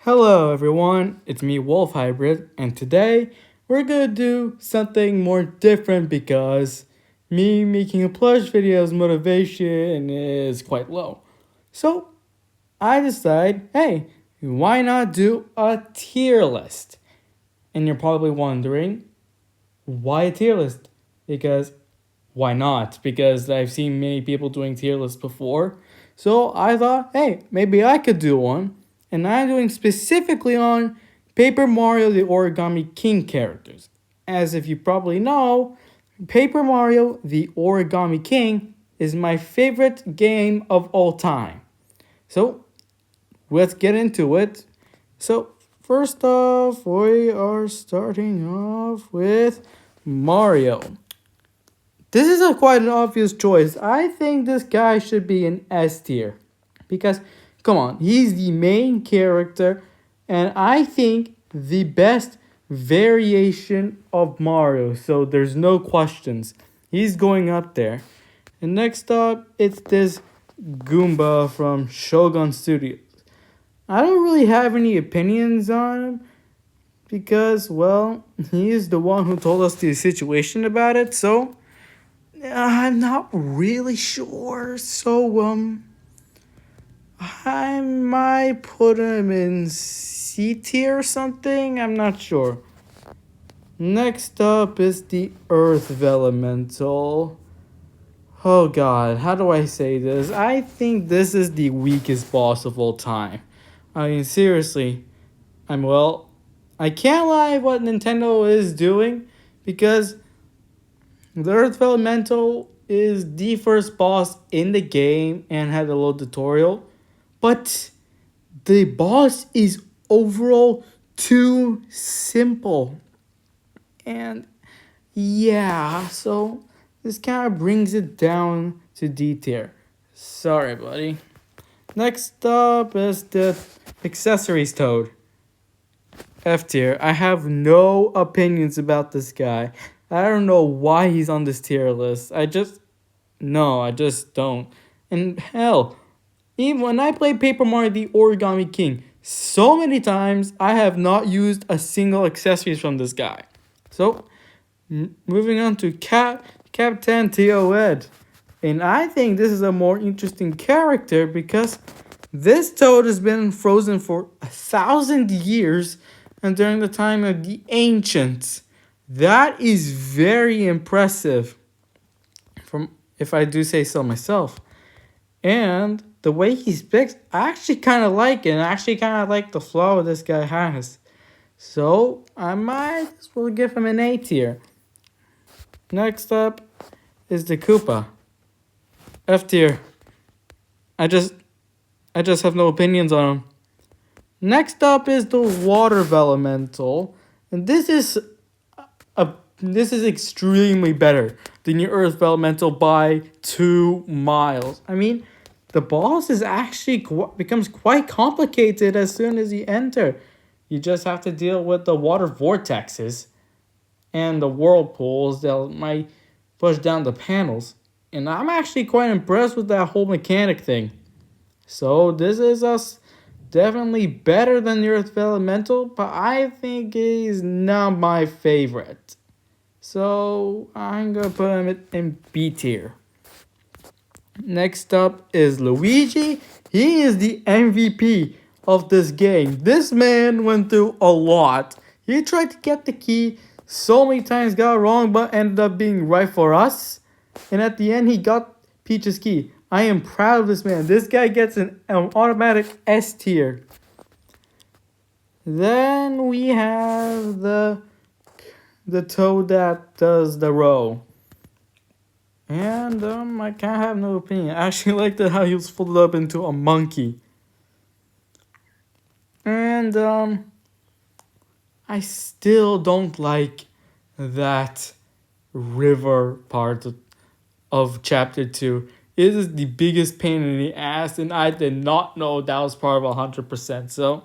Hello everyone, it's me Wolf Hybrid, and today we're gonna do something more different because me making a plush video's motivation is quite low. So I decide, hey, why not do a tier list? And you're probably wondering, why a tier list? Because why not? Because I've seen many people doing tier lists before. So I thought, hey, maybe I could do one. And I'm doing specifically on Paper Mario the Origami King characters. As if you probably know, Paper Mario the Origami King is my favorite game of all time. So let's get into it. So first off, we are starting off with Mario. This is quite an obvious choice. I think this guy should be an S tier. Because, come on, he's the main character, and I think the best variation of Mario. So there's no questions. He's going up there. And next up, it's this Goomba from Shogun Studios. I don't really have any opinions on him because, well, he is the one who told us the situation about it, so I'm not really sure. So, I might put him in C tier or something. I'm not sure. Next up is the Earth Elemental. Oh god, how do I say this? I think this is the weakest boss of all time. I mean, seriously. I can't lie what Nintendo is doing because the Earth Elemental is the first boss in the game and had a little tutorial. But the boss is overall too simple. And yeah, so this kind of brings it down to D tier. Sorry, buddy. Next up is the Accessories Toad. F tier. I have no opinions about this guy. I don't know why he's on this tier list. I just don't. And hell, even when I play Paper Mario the Origami King, so many times I have not used a single accessories from this guy. So, moving on to Captain Teo Ed. And I think this is a more interesting character because this toad has been frozen for 1,000 years and during the time of the ancients. That is very impressive, from if I do say so myself. And the way he speaks, I actually kind of like it. And I actually kind of like the flow this guy has. So I might as well give him an A tier. Next up is the Koopa. F tier. I just have no opinions on him. Next up is the Water Elemental, and this is extremely better than your Earth Elemental by 2 miles. I mean, the boss is actually becomes quite complicated as soon as you enter. You just have to deal with the water vortexes and the whirlpools that might push down the panels. And I'm actually quite impressed with that whole mechanic thing. So this is us definitely better than the Earth Elemental, but I think he's not my favorite. So I'm gonna put him in B tier. Next up is Luigi. He is the MVP of this game. This man went through a lot. He tried to get the key so many times, got it wrong, but ended up being right for us. And at the end, he got Peach's key. I am proud of this man. This guy gets an automatic S tier. Then we have the toad that does the row. And I kind of have no opinion. I actually liked how he was folded up into a monkey. And I still don't like that river part of chapter 2. It is the biggest pain in the ass, and I did not know that was part of 100%. So,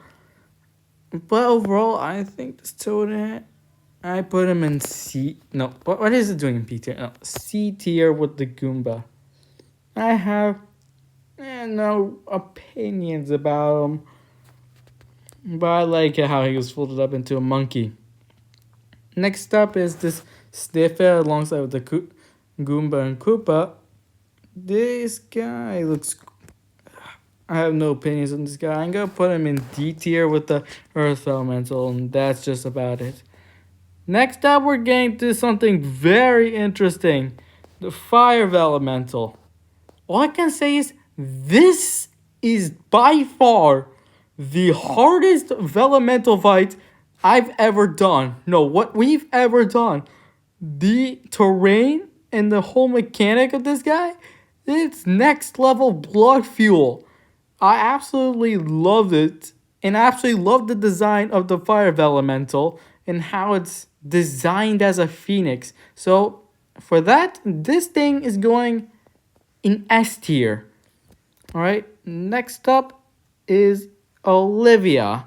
but overall, I think this toad, I put him in C. No, what is it doing in B tier? No, C tier with the Goomba. I have no opinions about him. But I like how he was folded up into a monkey. Next up is this Sniffer alongside with the Goomba and Koopa. This guy looks. I have no opinions on this guy. I'm gonna put him in D tier with the Earth Elemental, and that's just about it. Next up, we're getting to something very interesting, the Fire Elemental. All I can say is this is by far the hardest Elemental fight I've ever done. No, what we've ever done. The terrain and the whole mechanic of this guy, it's next level blood fuel. I absolutely loved it, and I absolutely loved the design of the Fire Elemental and how it's designed as a phoenix. So for that, this thing is going in S tier. All right, next up is Olivia.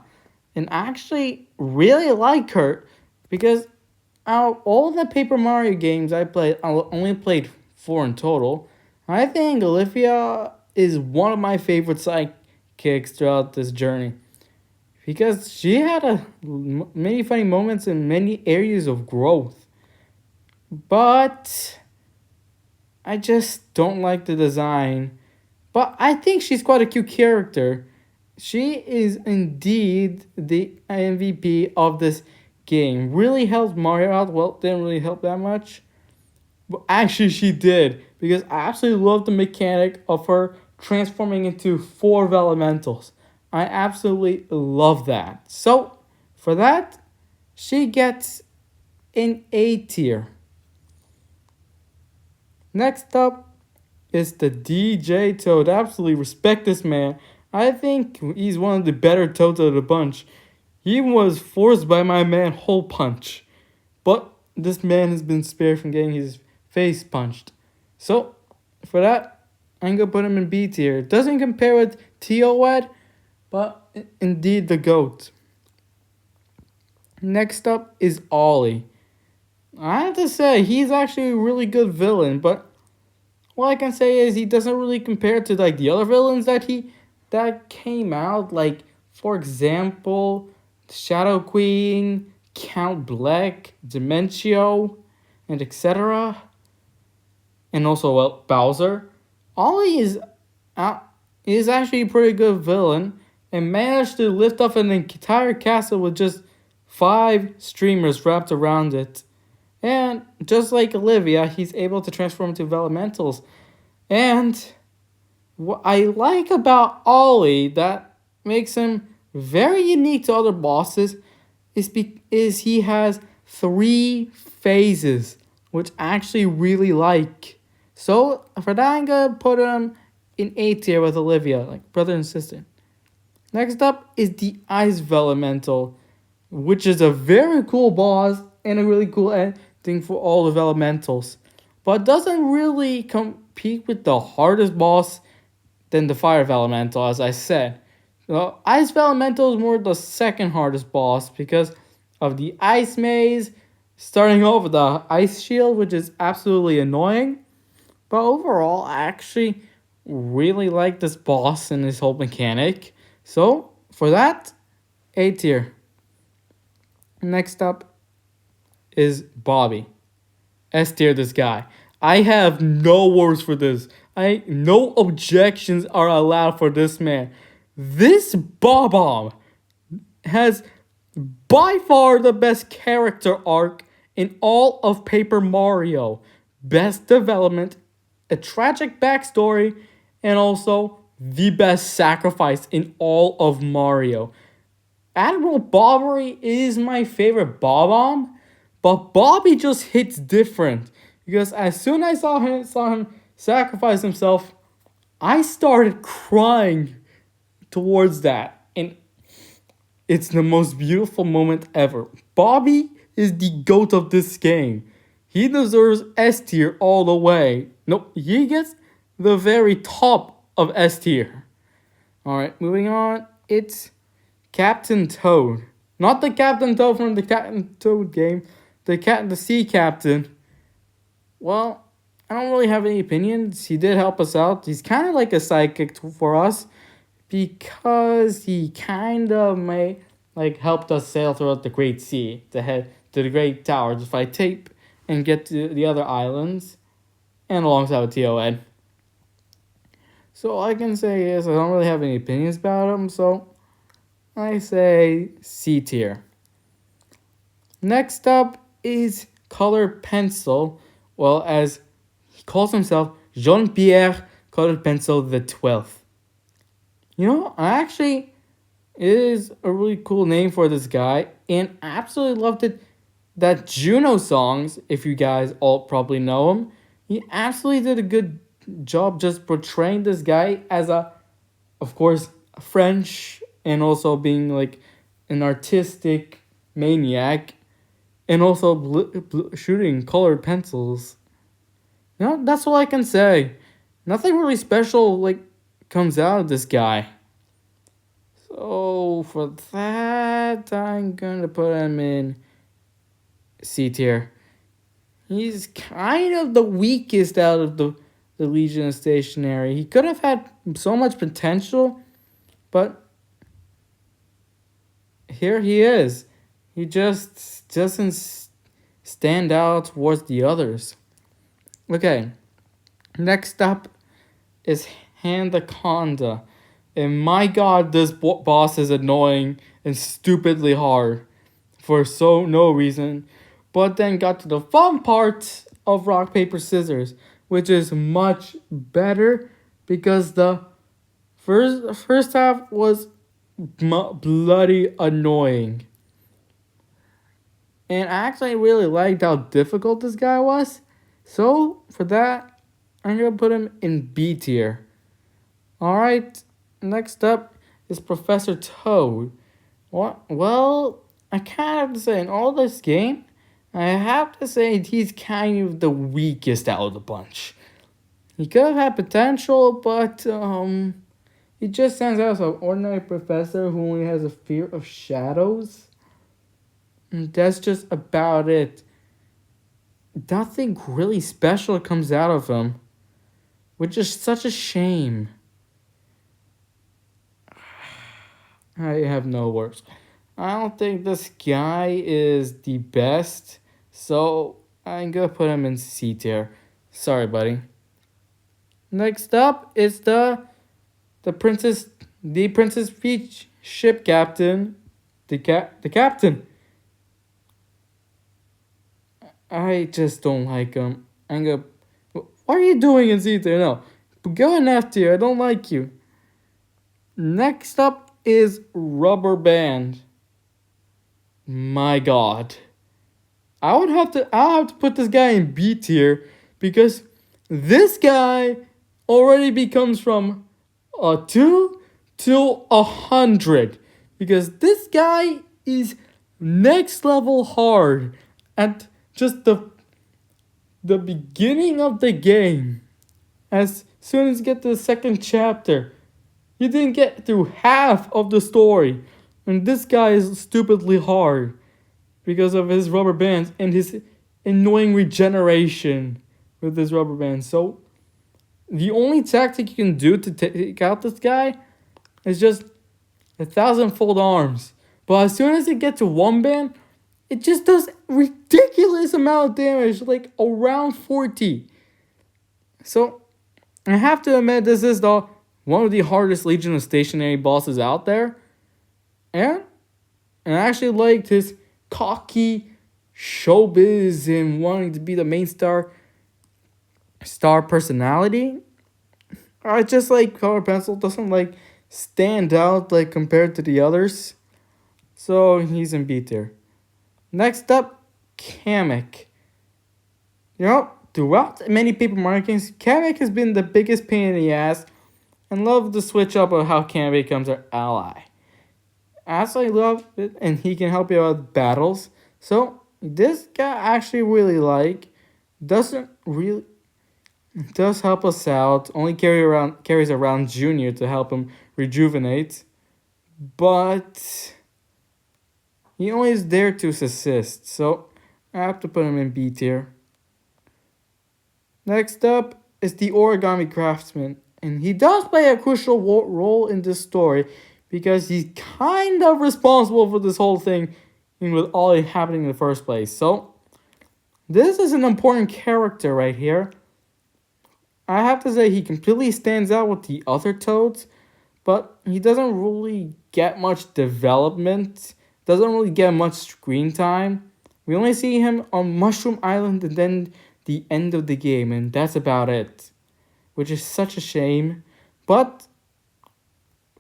And I actually really like her because out of all the Paper Mario games I played, I only played 4 in total. I think Olivia is one of my favorite sidekicks throughout this journey because she had many funny moments and many areas of growth. But I just don't like the design. But I think she's quite a cute character. She is indeed the MVP of this game. Really helped Mario out. Well, didn't really help that much. But actually, she did. Because I absolutely love the mechanic of her transforming into 4 elementals. I absolutely love that. So, for that, she gets an A tier. Next up is the DJ Toad. Absolutely respect this man. I think he's one of the better Toads of the bunch. He was forced by my man Hole Punch. But this man has been spared from getting his face punched. So, for that, I'm going to put him in B tier. Doesn't compare with T.O.Ed, but indeed the GOAT. Next up is Ollie. I have to say, he's actually a really good villain, but all I can say is he doesn't really compare to like the other villains that came out. Like, for example, Shadow Queen, Count Black, Dementio, and etc. And also Bowser. Ollie is actually a pretty good villain and managed to lift up an entire castle with just 5 streamers wrapped around it. And just like Olivia, he's able to transform into elementals. And what I like about Ollie that makes him very unique to other bosses is he has 3 phases, which I actually really like. So for that, I'm gonna put him in A tier with Olivia, like brother and sister. Next up is the Ice Elemental, which is a very cool boss and a really cool ending for all of elementals, but doesn't really compete with the hardest boss than the Fire Elemental, as I said. The Ice Elemental is more the second hardest boss because of the Ice Maze, starting off with the Ice Shield, which is absolutely annoying. But overall, I actually really like this boss and his whole mechanic. So, for that, A tier. Next up is Bobby. S tier, this guy. I have no words for this. No objections are allowed for this man. This Bob-omb has by far the best character arc in all of Paper Mario. Best development, a tragic backstory, and also the best sacrifice in all of Mario. Admiral Bobbery is my favorite Bob-omb, but Bobby just hits different. Because as soon as I saw him sacrifice himself, I started crying towards that. And it's the most beautiful moment ever. Bobby is the GOAT of this game. He deserves S tier all the way. Nope, he gets the very top of S tier. Alright, moving on. It's Captain Toad. Not the Captain Toad from the Captain Toad game. The sea captain. Well, I don't really have any opinions. He did help us out. He's kind of like a sidekick for us because he kind of like helped us sail throughout the Great Sea to head to the Great Tower to fight Tape and get to the other islands, and alongside with TON. So all I can say is I don't really have any opinions about him, so I say C tier. Next up is Colored Pencil, well, as he calls himself Jean-Pierre Colored Pencil the 12th. You know, it is a really cool name for this guy, and I absolutely loved it. That Juno songs, if you guys all probably know him, he absolutely did a good job just portraying this guy as of course, French, and also being like an artistic maniac, and also shooting colored pencils. You know, that's all I can say. Nothing really special like comes out of this guy. So for that, I'm gonna put him in C tier. He's kind of the weakest out of the Legion of Stationary. He could have had so much potential, but here he is. He just doesn't stand out towards the others. Okay, next up is Handaconda. And my god, this boss is annoying and stupidly hard for no reason. But then got to the fun part of rock, paper, scissors, which is much better because the first half was bloody annoying. And I actually really liked how difficult this guy was. So for that, I'm going to put him in B tier. Alright, next up is Professor Toad. What? Well, I kind of have to say, in all this game, I have to say he's kind of the weakest out of the bunch. He could have had potential, but he just stands out as an ordinary professor who only has a fear of shadows. And that's just about it. Nothing really special comes out of him, which is such a shame. I have no words. I don't think this guy is the best, so I'm gonna put him in C tier. Sorry, buddy. Next up is the Princess Peach ship captain, the captain. I just don't like him. I'm gonna. What are you doing in C tier? No, go in F tier. I don't like you. Next up is Rubber Band. My god. I'll have to put this guy in B tier because this guy already becomes from a 2 to 100 because this guy is next level hard at just the beginning of the game. As soon as you get to the second chapter, you didn't get through half of the story. And this guy is stupidly hard because of his rubber bands and his annoying regeneration with his rubber bands. So the only tactic you can do to take out this guy is just 1,000-fold arms. But as soon as you get to one band, it just does ridiculous amount of damage, like around 40. So I have to admit, this is one of the hardest Legion of Stationary bosses out there. And I actually liked his cocky showbiz and wanting to be the main star personality. I just like Color Pencil doesn't like stand out like compared to the others. So he's in B tier. Next up, Kamek. You know, throughout many paper markings, Kamek has been the biggest pain in the ass and love the switch up of how Kamek becomes our ally. I absolutely love it, and he can help you out with battles. So this guy I actually really like. Does help us out. Only carries around Junior to help him rejuvenate, but he only is there to assist. So I have to put him in B tier. Next up is the Origami Craftsman, and he does play a crucial role in this story because he's kind of responsible for this whole thing and with all it happening in the first place. So, this is an important character right here. I have to say he completely stands out with the other Toads, but he doesn't really get much development, doesn't really get much screen time. We only see him on Mushroom Island and then the end of the game, and that's about it, which is such a shame. But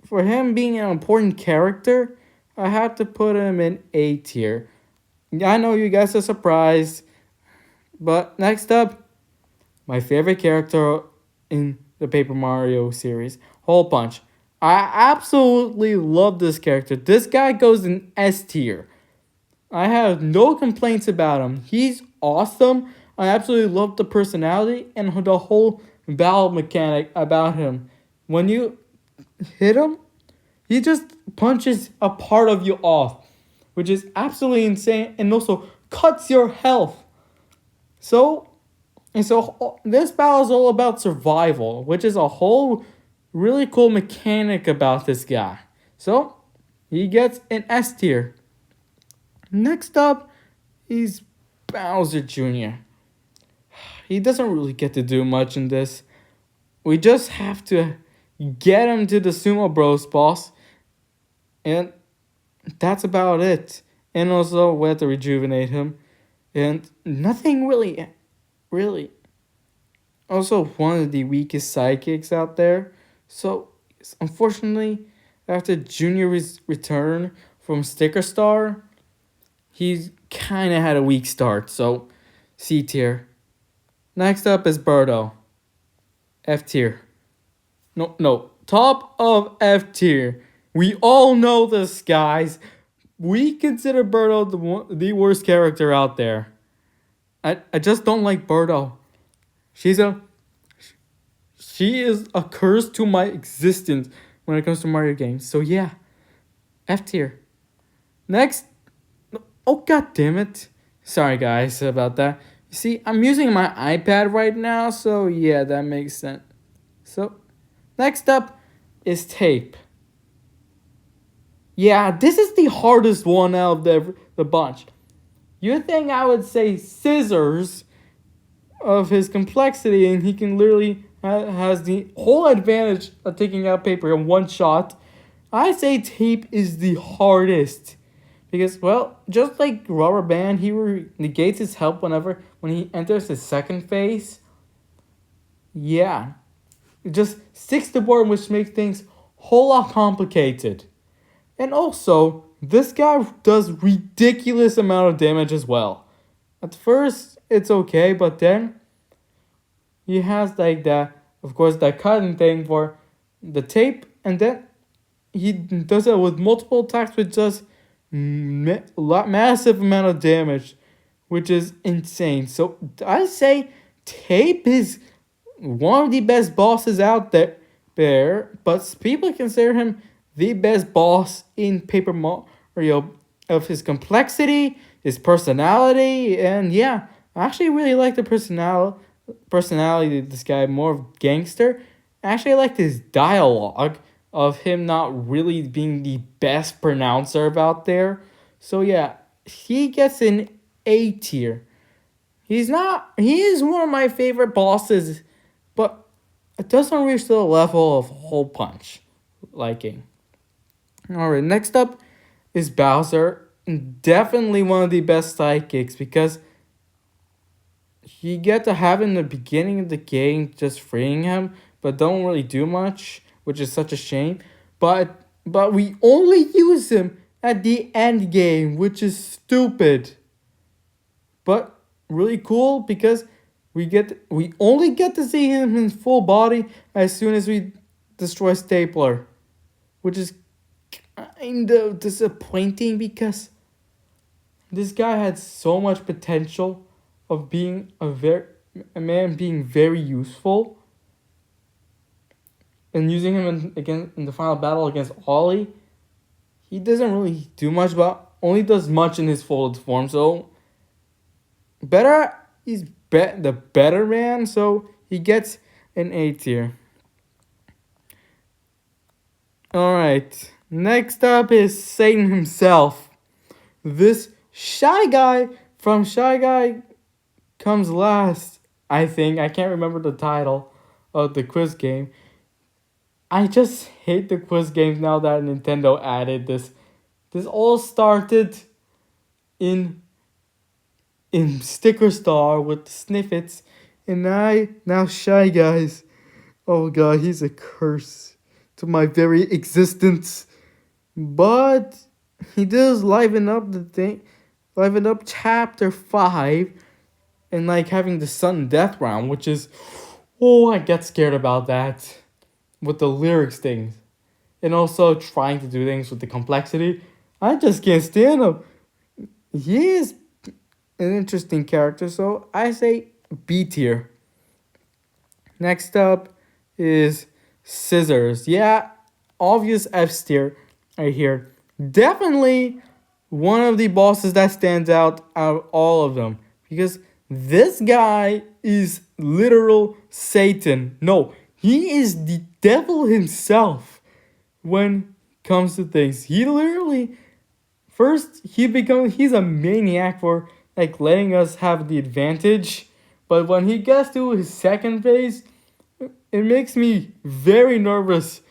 for him being an important character, I have to put him in A tier. I know you guys are surprised, but next up, my favorite character in the Paper Mario series, Hole Punch. I absolutely love this character. This guy goes in S tier. I have no complaints about him. He's awesome. I absolutely love the personality and the whole battle mechanic about him. When you hit him, he just punches a part of you off, which is absolutely insane and also cuts your health. So this battle is all about survival, which is a whole really cool mechanic about this guy. So he gets an S tier. Next up is Bowser Jr. He doesn't really get to do much in this. We just have to get him to the Sumo Bros boss, and that's about it. And also we have to rejuvenate him, and nothing really. Also, one of the weakest sidekicks out there. So, unfortunately, after Junior's return from Sticker Star, he's kind of had a weak start. So, C tier. Next up is Birdo. F tier. No. Top of F tier. We all know this, guys. We consider Birdo the worst character out there. I just don't like Birdo. She is a curse to my existence when it comes to Mario games. So yeah, F tier. Next, oh god damn it. Sorry guys about that. You see, I'm using my iPad right now, so yeah, that makes sense. So, next up is Tape. Yeah, this is the hardest one out of the bunch. You'd think I would say Scissors of his complexity, and he can literally has the whole advantage of taking out paper in one shot. I say Tape is the hardest because, well, just like Rubber Band, he negates his help when he enters his second phase. Yeah, it just sticks to board, which makes things a whole lot complicated. And also, this guy does ridiculous amount of damage as well. At first, it's okay, but then he has like of course, that cutting thing for the tape, and then he does it with multiple attacks with just massive amount of damage, which is insane. So I say Tape is one of the best bosses out there, but people consider him the best boss in Paper Mario of his complexity, his personality, and yeah, I actually really like the personality of this guy, more of gangster. Actually, I liked his dialogue of him not really being the best pronouncer about there. So yeah, he gets an A tier. He is one of my favorite bosses, but it doesn't reach the level of Hole Punch liking. Alright, next up is Bowser. Definitely one of the best sidekicks because you get to have in the beginning of the game just freeing him, but don't really do much, which is such a shame. But we only use him at the end game, which is stupid. But really cool because we only get to see him in full body as soon as we destroy Stapler, which is kind of disappointing because this guy had so much potential of being a man being very useful, and using him in the final battle against Ollie, he doesn't really do much, but only does much in his folded form. So he's the better man, so he gets an A tier. Alright, Next up is Satan himself. This Shy Guy from Shy Guy comes last, I think. I can't remember the title of the quiz game. I just hate the quiz games now that Nintendo added this. This all started in Sticker Star with snippets, and I now Shy Guys. Oh god, he's a curse to my very existence. But he does liven up the thing, liven up chapter 5, and like having the sudden death round, which is, oh, I get scared about that with the lyrics things. And also trying to do things with the complexity. I just can't stand him. He is an interesting character, so I say B tier. Next up is Scissors. Yeah, obvious F tier right here. Definitely one of the bosses that stands out of all of them, because this guy is literal Satan. No, he is the devil himself when it comes to things. He literally first he's a maniac for like letting us have the advantage, but when he gets to his second phase, it makes me very nervous,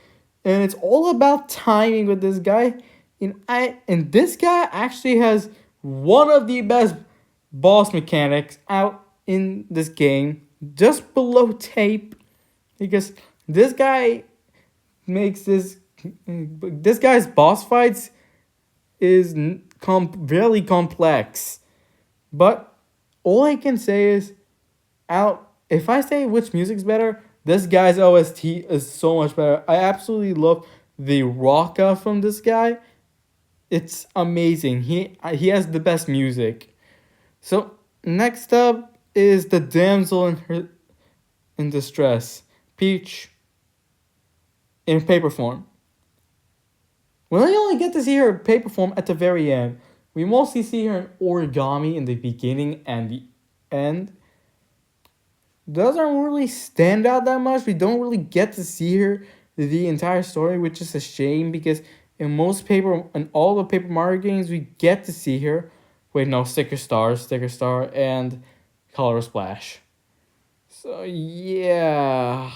and it's all about timing with this guy. And this guy actually has one of the best boss mechanics out in this game, just below tape, because this guy makes this guy's boss fights is very complex. But all I can say is, out if I say which music's better, this guy's OST is so much better. I absolutely love the rocka from this guy. It's amazing. He has the best music. So next up is the damsel in distress, Peach, in paper form. We only get to see her in paper form at the very end. We mostly see her in Origami in the beginning and the end. Doesn't really stand out that much. We don't really get to see her the entire story, which is a shame, because in all the Paper Mario games, we get to see her. Wait, no, Sticker Star, and Color Splash. So yeah,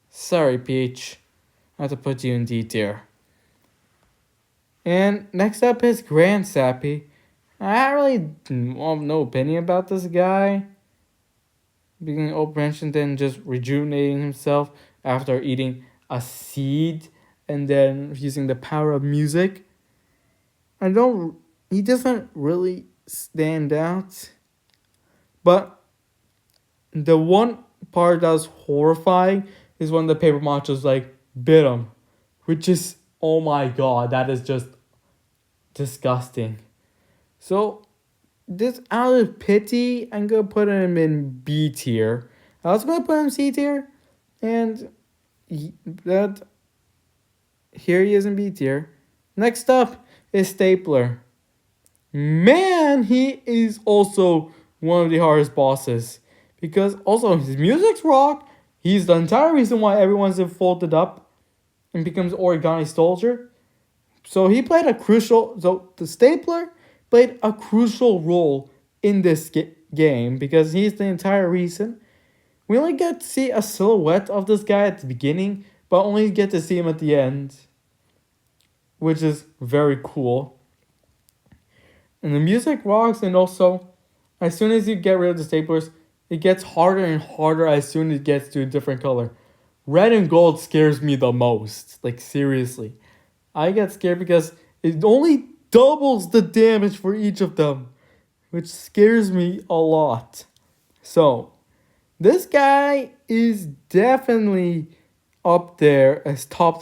sorry, Peach, I have to put you in D tier. And next up is Grand Sappy. I really have no opinion about this guy being old-branch and then just rejuvenating himself after eating a seed and then using the power of music. He doesn't really stand out. But the one part that was horrifying is when the paper monsters like bit him, which is, oh my god, that is just disgusting. So this, out of pity, I'm gonna put him in B tier. I was gonna put him C tier, and that here he is in B tier. Next up is Stapler. Man, he is also one of the hardest bosses, because also his music's rock. He's the entire reason why everyone's folded up and becomes Origami Soldier. So the Stapler played a crucial role in this game, because he's the entire reason. We only get to see a silhouette of this guy at the beginning, but only get to see him at the end, which is very cool. And the music rocks, and also, as soon as you get rid of the staplers, it gets harder and harder as soon as it gets to a different color. Red and gold scares me the most, like seriously. I get scared because it only doubles the damage for each of them, which scares me a lot. So, this guy is definitely up there as top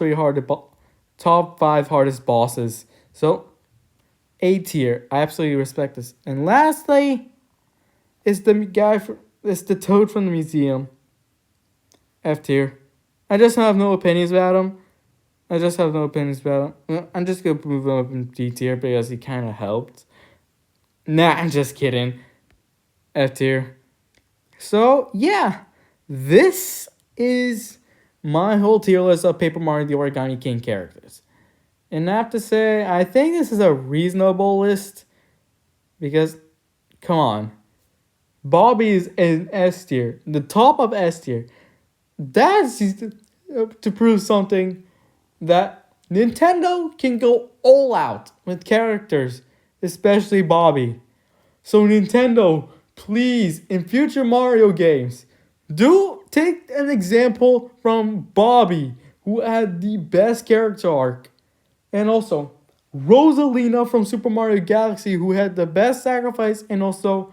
5 hardest bosses. So, A tier. I absolutely respect this. And lastly, is the toad from the museum. F tier. I just have no opinions about him. I'm just gonna move him up in D tier because he kind of helped. Nah, I'm just kidding. F tier. So yeah, this is my whole tier list of Paper Mario: The Origami King characters. And I have to say, I think this is a reasonable list because, come on, Bobby is in S tier, the top of S tier. That's to prove something that Nintendo can go all out with characters, especially Bobby. So Nintendo, please, in future Mario games, do take an example from Bobby, who had the best character arc, and also Rosalina from Super Mario Galaxy, who had the best sacrifice and also